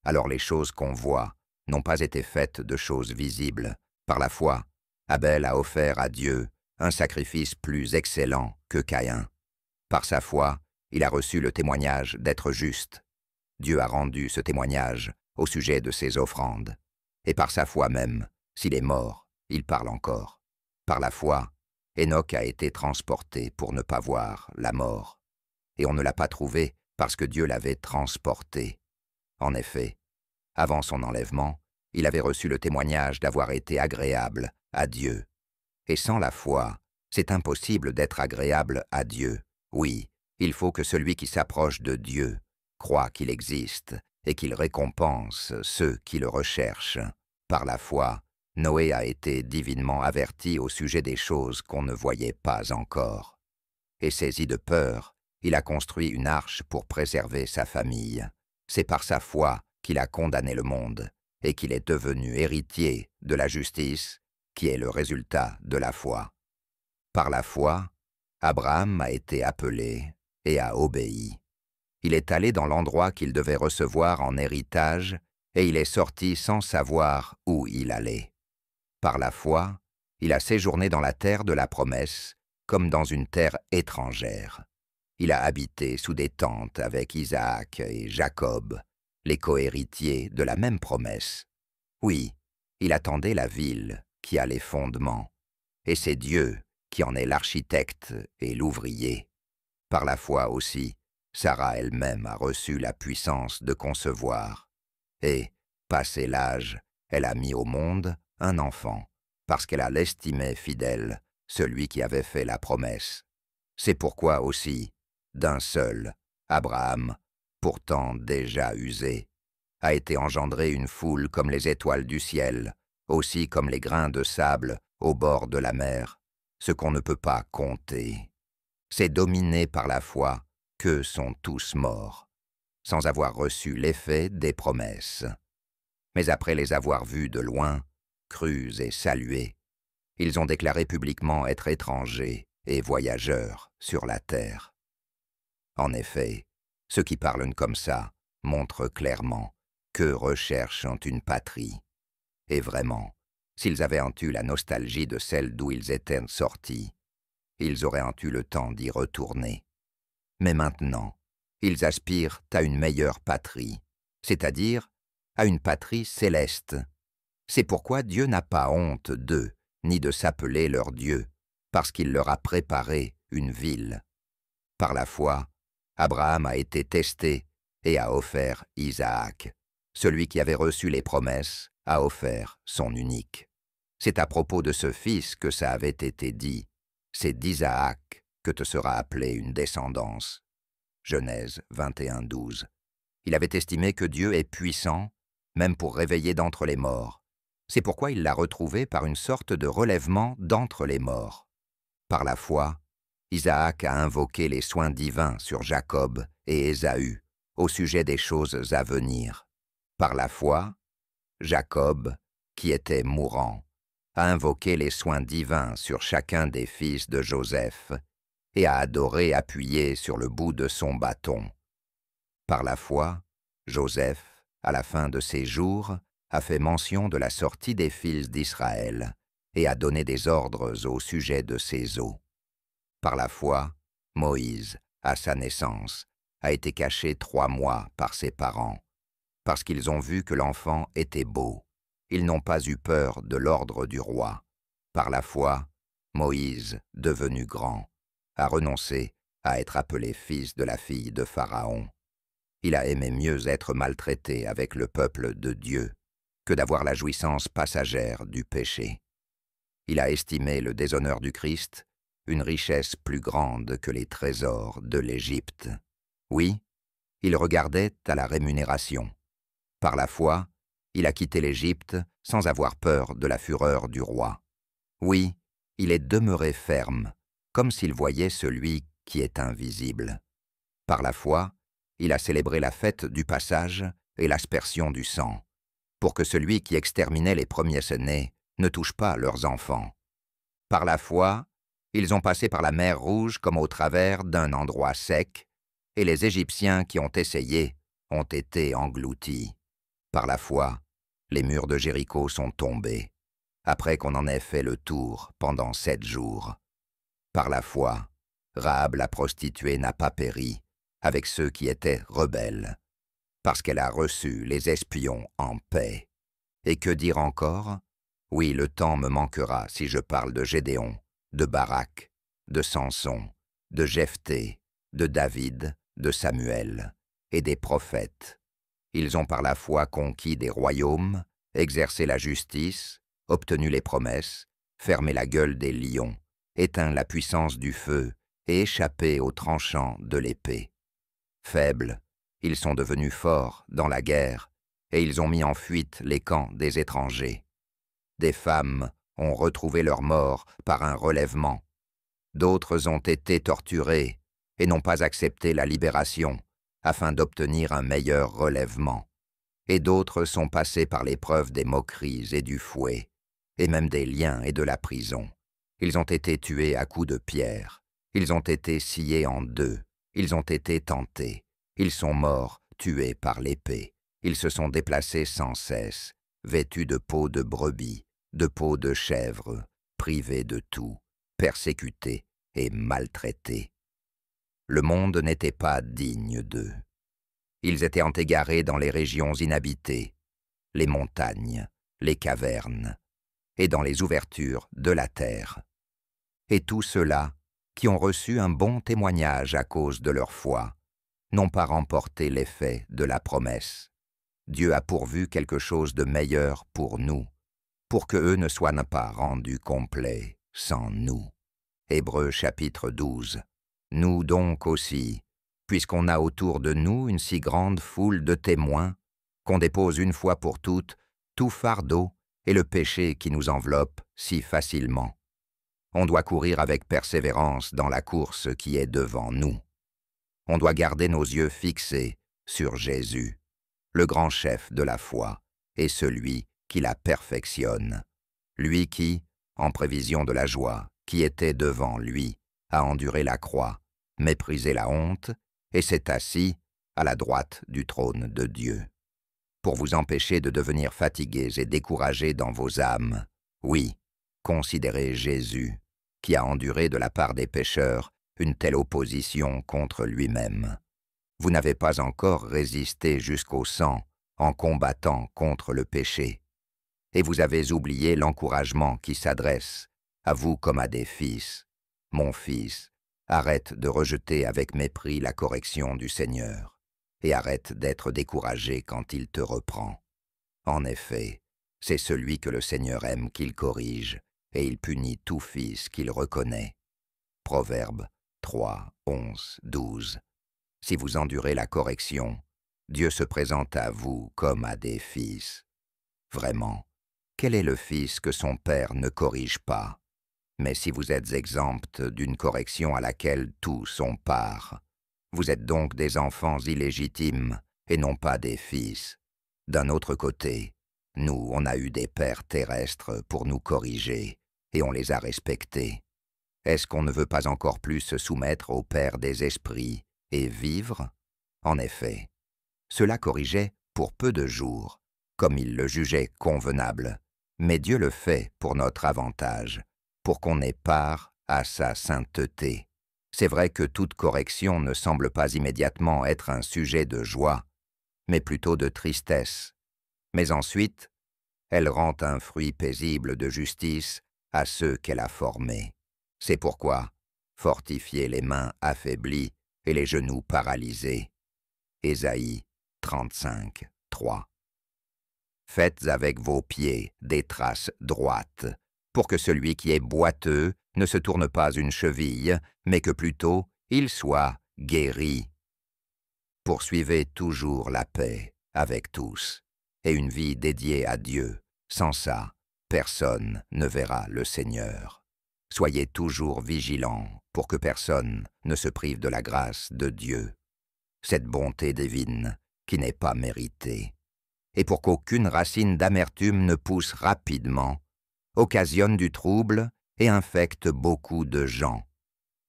Alors les choses qu'on voit n'ont pas été faites de choses visibles. Par la foi, Abel a offert à Dieu un sacrifice plus excellent que Caïn. Par sa foi, il a reçu le témoignage d'être juste. Dieu a rendu ce témoignage au sujet de ses offrandes. Et par sa foi même, s'il est mort, il parle encore. Par la foi, Enoch a été transporté pour ne pas voir la mort. Et on ne l'a pas trouvé parce que Dieu l'avait transporté. En effet, avant son enlèvement, il avait reçu le témoignage d'avoir été agréable à Dieu. Et sans la foi, c'est impossible d'être agréable à Dieu. Oui, il faut que celui qui s'approche de Dieu croit qu'il existe et qu'il récompense ceux qui le recherchent. Par la foi, Noé a été divinement averti au sujet des choses qu'on ne voyait pas encore. Et saisi de peur, il a construit une arche pour préserver sa famille. C'est par sa foi qu'il a condamné le monde et qu'il est devenu héritier de la justice qui est le résultat de la foi. Par la foi, Abraham a été appelé et a obéi. Il est allé dans l'endroit qu'il devait recevoir en héritage et il est sorti sans savoir où il allait. Par la foi, il a séjourné dans la terre de la promesse comme dans une terre étrangère. Il a habité sous des tentes avec Isaac et Jacob, les cohéritiers de la même promesse. Oui, il attendait la ville qui a les fondements, et c'est Dieu qui en est l'architecte et l'ouvrier. Par la foi aussi, Sarah elle-même a reçu la puissance de concevoir, et, passé l'âge, elle a mis au monde un enfant, parce qu'elle a l'estimé fidèle, celui qui avait fait la promesse. C'est pourquoi aussi, d'un seul, Abraham, pourtant déjà usé, a été engendré une foule comme les étoiles du ciel, aussi comme les grains de sable au bord de la mer, ce qu'on ne peut pas compter. C'est dominé par la foi qu'eux sont tous morts, sans avoir reçu l'effet des promesses. Mais après les avoir vus de loin, crus et salués, ils ont déclaré publiquement être étrangers et voyageurs sur la terre. En effet, ceux qui parlent comme ça montrent clairement qu'eux recherchent une patrie. Et vraiment, s'ils avaient eu la nostalgie de celle d'où ils étaient sortis, ils auraient eu le temps d'y retourner. Mais maintenant, ils aspirent à une meilleure patrie, c'est-à-dire à une patrie céleste. C'est pourquoi Dieu n'a pas honte d'eux, ni de s'appeler leur Dieu, parce qu'il leur a préparé une ville. Par la foi, Abraham a été testé et a offert Isaac. Celui qui avait reçu les promesses a offert son unique. C'est à propos de ce fils que ça avait été dit. C'est d'Isaac que te sera appelée une descendance. Genèse 21, 12. Il avait estimé que Dieu est puissant, même pour réveiller d'entre les morts. C'est pourquoi il l'a retrouvé par une sorte de relèvement d'entre les morts. Par la foi, Isaac a invoqué les soins divins sur Jacob et Ésaü au sujet des choses à venir. Par la foi, Jacob, qui était mourant, a invoqué les soins divins sur chacun des fils de Joseph et a adoré appuyé sur le bout de son bâton. Par la foi, Joseph, à la fin de ses jours, a fait mention de la sortie des fils d'Israël et a donné des ordres au sujet de ses os. Par la foi, Moïse, à sa naissance, a été caché 3 mois par ses parents. Parce qu'ils ont vu que l'enfant était beau, ils n'ont pas eu peur de l'ordre du roi. Par la foi, Moïse, devenu grand, a renoncé à être appelé fils de la fille de Pharaon. Il a aimé mieux être maltraité avec le peuple de Dieu que d'avoir la jouissance passagère du péché. Il a estimé le déshonneur du Christ une richesse plus grande que les trésors de l'Égypte. Oui, il regardait à la rémunération. Par la foi, il a quitté l'Égypte sans avoir peur de la fureur du roi. Oui, il est demeuré ferme, comme s'il voyait celui qui est invisible. Par la foi, il a célébré la fête du passage et l'aspersion du sang, pour que celui qui exterminait les premiers-nés ne touche pas leurs enfants. Par la foi, ils ont passé par la mer Rouge comme au travers d'un endroit sec, et les Égyptiens qui ont essayé ont été engloutis. Par la foi, les murs de Jéricho sont tombés, après qu'on en ait fait le tour pendant 7 jours. Par la foi, Rahab la prostituée n'a pas péri avec ceux qui étaient rebelles, parce qu'elle a reçu les espions en paix. Et que dire encore? Oui, le temps me manquera si je parle de Gédéon, de Barak, de Samson, de Jephthé, de David, de Samuel et des prophètes. Ils ont par la foi conquis des royaumes, exercé la justice, obtenu les promesses, fermé la gueule des lions, éteint la puissance du feu et échappé aux tranchants de l'épée. Faibles, ils sont devenus forts dans la guerre, et ils ont mis en fuite les camps des étrangers. Des femmes ont retrouvé leur mort par un relèvement. D'autres ont été torturées et n'ont pas accepté la libération afin d'obtenir un meilleur relèvement. Et d'autres sont passés par l'épreuve des moqueries et du fouet, et même des liens et de la prison. Ils ont été tués à coups de pierre, ils ont été sciés en deux, ils ont été tentés, ils sont morts, tués par l'épée. Ils se sont déplacés sans cesse, vêtus de peau de brebis, de peau de chèvre, privés de tout, persécutés et maltraités. Le monde n'était pas digne d'eux. Ils étaient égarés dans les régions inhabitées, les montagnes, les cavernes, et dans les ouvertures de la terre. Et tous ceux-là, qui ont reçu un bon témoignage à cause de leur foi, n'ont pas remporté l'effet de la promesse. Dieu a pourvu quelque chose de meilleur pour nous, pour que eux ne soient pas rendus complets sans nous. Hébreux chapitre 12. Nous donc aussi, puisqu'on a autour de nous une si grande foule de témoins, qu'on dépose une fois pour toutes tout fardeau et le péché qui nous enveloppe si facilement. On doit courir avec persévérance dans la course qui est devant nous. On doit garder nos yeux fixés sur Jésus, le grand chef de la foi, et celui qui la perfectionne. Lui qui, en prévision de la joie qui était devant lui, a enduré la croix, méprisé la honte, et s'est assis à la droite du trône de Dieu. Pour vous empêcher de devenir fatigués et découragés dans vos âmes, oui, considérez Jésus, qui a enduré de la part des pécheurs une telle opposition contre lui-même. Vous n'avez pas encore résisté jusqu'au sang en combattant contre le péché, et vous avez oublié l'encouragement qui s'adresse à vous comme à des fils. Mon fils, arrête de rejeter avec mépris la correction du Seigneur, et arrête d'être découragé quand il te reprend. En effet, c'est celui que le Seigneur aime qu'il corrige, et il punit tout fils qu'il reconnaît. Proverbes 3, 11, 12. Si vous endurez la correction, Dieu se présente à vous comme à des fils. Vraiment, quel est le fils que son père ne corrige pas? Mais si vous êtes exempts d'une correction à laquelle tous ont part, vous êtes donc des enfants illégitimes et non pas des fils. D'un autre côté, nous, on a eu des pères terrestres pour nous corriger, et on les a respectés. Est-ce qu'on ne veut pas encore plus se soumettre au Père des esprits et vivre? En effet, cela corrigeait pour peu de jours, comme il le jugeait convenable, mais Dieu le fait pour notre avantage, pour qu'on ait part à sa sainteté. C'est vrai que toute correction ne semble pas immédiatement être un sujet de joie, mais plutôt de tristesse. Mais ensuite, elle rend un fruit paisible de justice à ceux qu'elle a formés. C'est pourquoi, fortifiez les mains affaiblies et les genoux paralysés. Ésaïe 35, 3. Faites avec vos pieds des traces droites, pour que celui qui est boiteux ne se tourne pas une cheville, mais que plutôt il soit guéri. Poursuivez toujours la paix avec tous, et une vie dédiée à Dieu. Sans ça, personne ne verra le Seigneur. Soyez toujours vigilants pour que personne ne se prive de la grâce de Dieu, cette bonté divine qui n'est pas méritée, et pour qu'aucune racine d'amertume ne pousse rapidement, occasionne du trouble et infecte beaucoup de gens.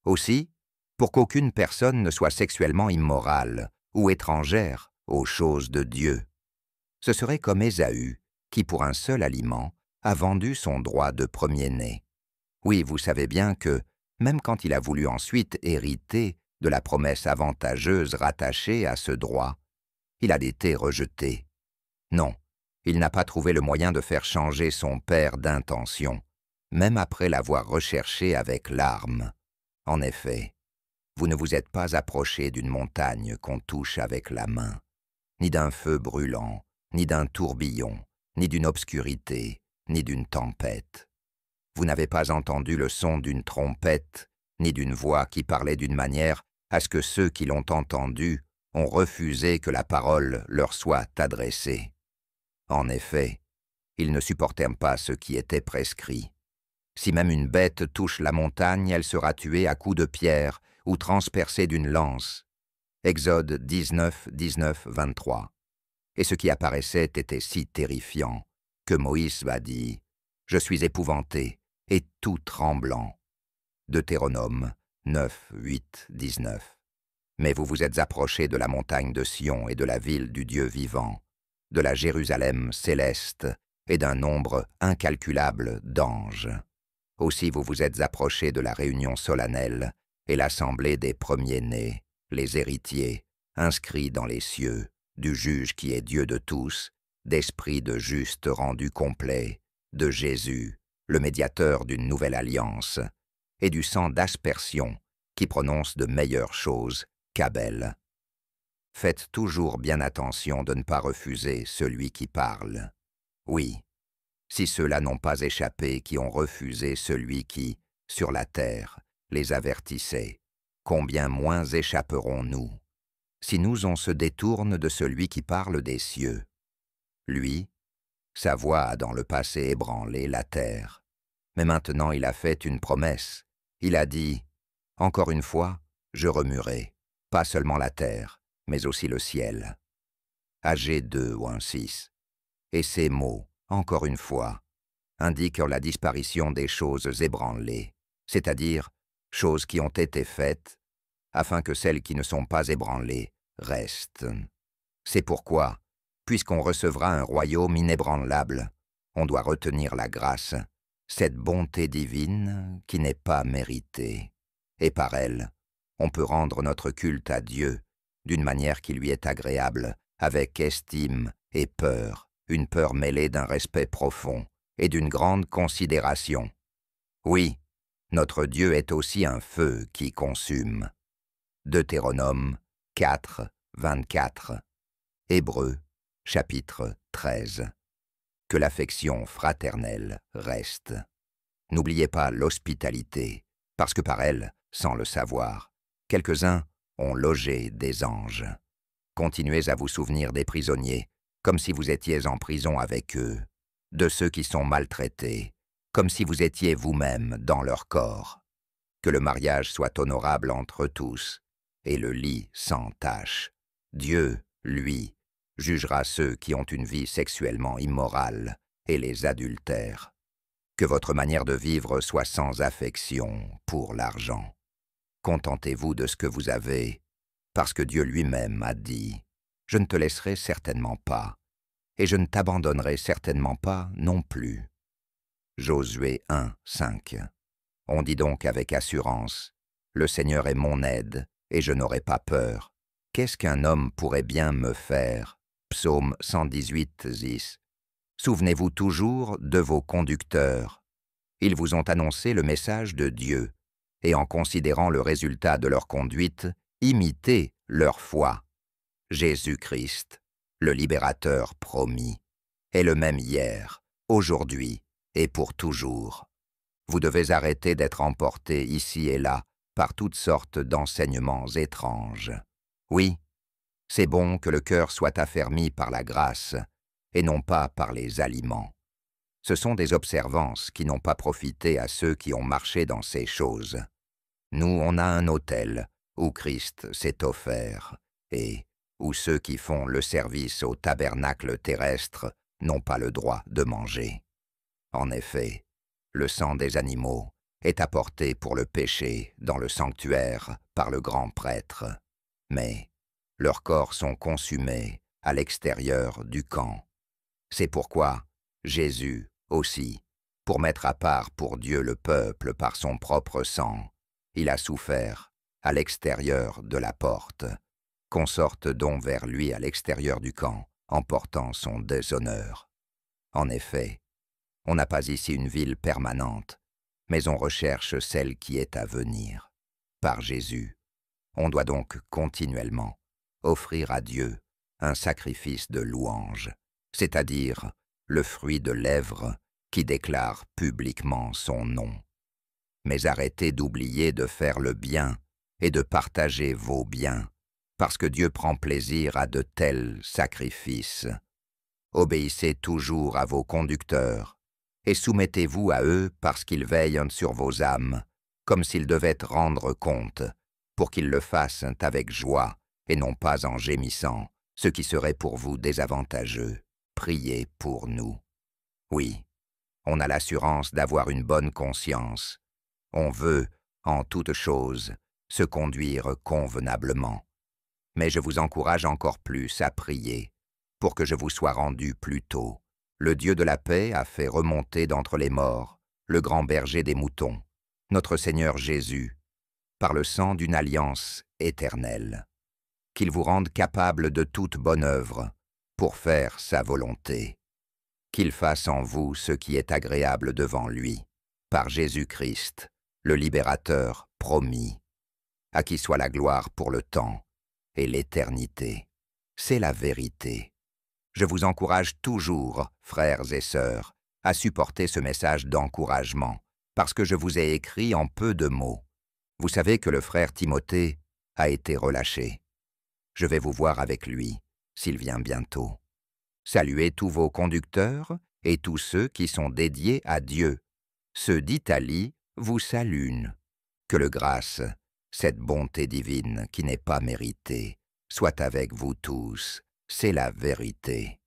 Aussi, pour qu'aucune personne ne soit sexuellement immorale ou étrangère aux choses de Dieu. Ce serait comme Ésaü, qui pour un seul aliment a vendu son droit de premier-né. Oui, vous savez bien que, même quand il a voulu ensuite hériter de la promesse avantageuse rattachée à ce droit, il a été rejeté. Non, il n'a pas trouvé le moyen de faire changer son père d'intention, même après l'avoir recherché avec larmes. En effet, vous ne vous êtes pas approché d'une montagne qu'on touche avec la main, ni d'un feu brûlant, ni d'un tourbillon, ni d'une obscurité, ni d'une tempête. Vous n'avez pas entendu le son d'une trompette, ni d'une voix qui parlait d'une manière à ce que ceux qui l'ont entendu ont refusé que la parole leur soit adressée. En effet, ils ne supportèrent pas ce qui était prescrit. Si même une bête touche la montagne, elle sera tuée à coups de pierre ou transpercée d'une lance. Exode 19, 19, 23. Et ce qui apparaissait était si terrifiant que Moïse va dire « Je suis épouvanté et tout tremblant ». Deutéronome 9, 8, 19. Mais vous vous êtes approchés de la montagne de Sion et de la ville du Dieu vivant, de la Jérusalem céleste et d'un nombre incalculable d'anges. Aussi vous vous êtes approchés de la réunion solennelle et l'assemblée des premiers-nés, les héritiers, inscrits dans les cieux, du juge qui est Dieu de tous, d'esprit de juste rendu complet, de Jésus, le médiateur d'une nouvelle alliance, et du sang d'aspersion qui prononce de meilleures choses qu'Abel. Faites toujours bien attention de ne pas refuser celui qui parle. Oui, si ceux-là n'ont pas échappé qui ont refusé celui qui, sur la terre, les avertissait, combien moins échapperons-nous, si nous on se détourne de celui qui parle des cieux. Lui, sa voix a dans le passé ébranlé la terre, mais maintenant il a fait une promesse. Il a dit, « Encore une fois, je remuerai, pas seulement la terre, mais aussi le ciel. » Agé 2 ou 1,6. Et ces mots, encore une fois, indiquent la disparition des choses ébranlées, c'est-à-dire choses qui ont été faites, afin que celles qui ne sont pas ébranlées restent. C'est pourquoi, puisqu'on recevra un royaume inébranlable, on doit retenir la grâce, cette bonté divine qui n'est pas méritée. Et par elle, on peut rendre notre culte à Dieu d'une manière qui lui est agréable, avec estime et peur, une peur mêlée d'un respect profond et d'une grande considération. Oui, notre Dieu est aussi un feu qui consume. Deutéronome 4, 24. Hébreux, chapitre 13. Que l'affection fraternelle reste. N'oubliez pas l'hospitalité, parce que par elle, sans le savoir, quelques-uns ont logé des anges. Continuez à vous souvenir des prisonniers, comme si vous étiez en prison avec eux, de ceux qui sont maltraités, comme si vous étiez vous-même dans leur corps. Que le mariage soit honorable entre tous, et le lit sans tache. Dieu, lui, jugera ceux qui ont une vie sexuellement immorale et les adultères. Que votre manière de vivre soit sans affection pour l'argent. Contentez-vous de ce que vous avez, parce que Dieu lui-même a dit « Je ne te laisserai certainement pas, et je ne t'abandonnerai certainement pas non plus. » Josué 1, 5. On dit donc avec assurance « Le Seigneur est mon aide, et je n'aurai pas peur. Qu'est-ce qu'un homme pourrait bien me faire ?» Psaume 118, 10. Souvenez-vous toujours de vos conducteurs. Ils vous ont annoncé le message de Dieu, et en considérant le résultat de leur conduite, imitez leur foi. Jésus-Christ, le libérateur promis, est le même hier, aujourd'hui et pour toujours. Vous devez arrêter d'être emporté ici et là par toutes sortes d'enseignements étranges. Oui, c'est bon que le cœur soit affermi par la grâce et non pas par les aliments. Ce sont des observances qui n'ont pas profité à ceux qui ont marché dans ces choses. Nous, on a un autel où Christ s'est offert et où ceux qui font le service au tabernacle terrestre n'ont pas le droit de manger. En effet, le sang des animaux est apporté pour le péché dans le sanctuaire par le grand prêtre, mais leurs corps sont consumés à l'extérieur du camp. C'est pourquoi Jésus aussi, pour mettre à part pour Dieu le peuple par son propre sang, il a souffert à l'extérieur de la porte, qu'on sorte donc vers lui à l'extérieur du camp en portant son déshonneur. En effet, on n'a pas ici une ville permanente, mais on recherche celle qui est à venir. Par Jésus, on doit donc continuellement offrir à Dieu un sacrifice de louange, c'est-à-dire le fruit de lèvres qui déclare publiquement son nom. Mais arrêtez d'oublier de faire le bien et de partager vos biens, parce que Dieu prend plaisir à de tels sacrifices. Obéissez toujours à vos conducteurs, et soumettez-vous à eux parce qu'ils veillent sur vos âmes, comme s'ils devaient rendre compte, pour qu'ils le fassent avec joie et non pas en gémissant, ce qui serait pour vous désavantageux. Priez pour nous. Oui, on a l'assurance d'avoir une bonne conscience. On veut, en toute chose, se conduire convenablement. Mais je vous encourage encore plus à prier, pour que je vous sois rendu plus tôt. Le Dieu de la paix a fait remonter d'entre les morts le grand berger des moutons, notre Seigneur Jésus, par le sang d'une alliance éternelle. Qu'il vous rende capable de toute bonne œuvre, pour faire sa volonté. Qu'il fasse en vous ce qui est agréable devant lui, par Jésus-Christ, le libérateur promis, à qui soit la gloire pour le temps et l'éternité. C'est la vérité. Je vous encourage toujours, frères et sœurs, à supporter ce message d'encouragement, parce que je vous ai écrit en peu de mots. Vous savez que le frère Timothée a été relâché. Je vais vous voir avec lui, s'il vient bientôt. Saluez tous vos conducteurs et tous ceux qui sont dédiés à Dieu. Ceux d'Italie vous saluent. Que le grâce, cette bonté divine qui n'est pas méritée, soit avec vous tous. C'est la vérité.